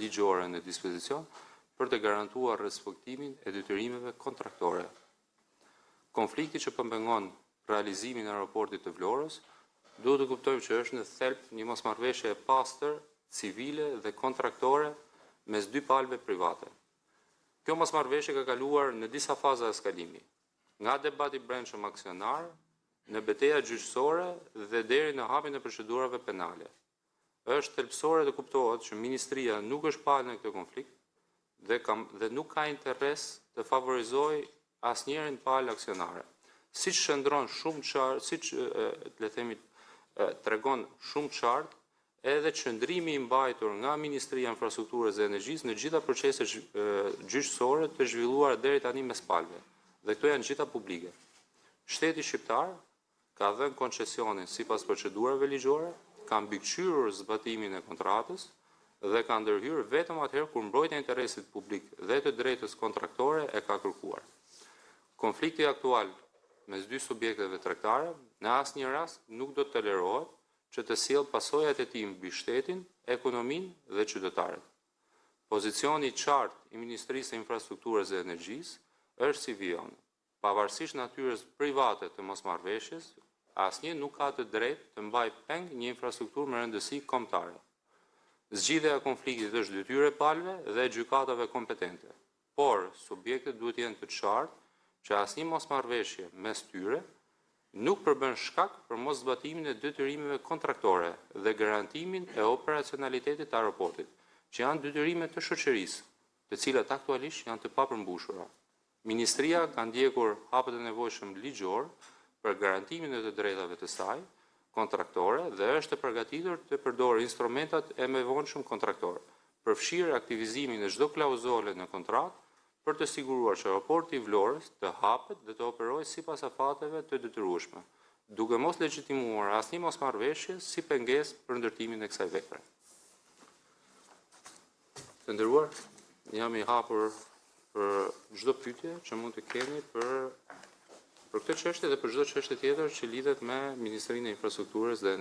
ligjore në dispozicion për të garantuar respektimin e detyrimeve kontraktore. Konflikti që pëmpengon realizimin e aeroportit të Vlorës duhet të kuptojmë që është në thelb një mosmarrëveshje e pastër, civile dhe kontraktore mes dy palëve private. Kjo mosmarrëveshje ka kaluar në disa faza eskalimi, nga debati brendshëm aksionar, në betejë gjyqësore dhe deri në hapjen e procedurave penale. Është thelbësore të kuptohet që Ministria nuk është palë në këtë konflikt dhe nuk ka interes të favorizojë asnjërin palë aksionare. Siç shndron shumë qartë, siç le themi tregon shumë qartë, edhe qëndrimi i mbajtur nga Ministria e Infrastrukturës dhe Energjisë në gjitha proceset gjyqësore të zhvilluara deri tani mes palëve. Dhe këto janë gjitha publike. Shteti shqiptar ka dhënë koncesionin sipas procedurave ligjore, ka mbikëqyrur zbatimin e kontratës dhe ka ndërhyrë vetëm atëherë kur mbrojtja e interesit publik dhe të drejtës kontraktore e ka kërkuar. Konflikti aktual mes dy subjekteve tregtare në asnjë rast nuk do të tolerohet që të sjellë pasojat e tij mbi shtetin, ekonominë dhe qytetarët. Pozicioni i qartë i Ministrisë së Infrastrukturës dhe Energjisë është si vijon. Pavarësisht natyrës private të mosmarrëveshjes, asnjë nuk ka të drejtë të mbajë peng një infrastrukturë me rëndësi kombëtare. Zgjidhja e konfliktit është detyrë e palëve dhe e gjykatave kompetente, por subjektet duhet të jenë të qartë që asnjë mosmarrëveshje mes tyre nuk përbën shkak për mos zbatimin e detyrimeve kontraktore dhe garantimin e operacionalitetit të aeroportit, që janë detyrime të shoqërisë, të cilat aktualisht janë të papërmbushura. Ministria ka ndjekur hapet e nevojshëm ligjor për garantimin e të drejtave të saj kontraktore dhe është e përgatitur të përdorë instrumentat e mëvonshëm kontraktore, përfshirë aktivizimin e çdo klauzole në kontratë për të siguruar që aeroporti i Vlorës të hapet dhe të operojë sipas afateve të detyrueshme, duke mos legjitimuar asnjë mosmarrëveshje si pengesë për ndërtimin e kësaj vepre. Të nderuar, jam i hapur për çdo pyetje që mund të keni për këtë çështje dhe për çdo çështje tjetër që lidhet me Ministrinë e Infrastrukturës dhe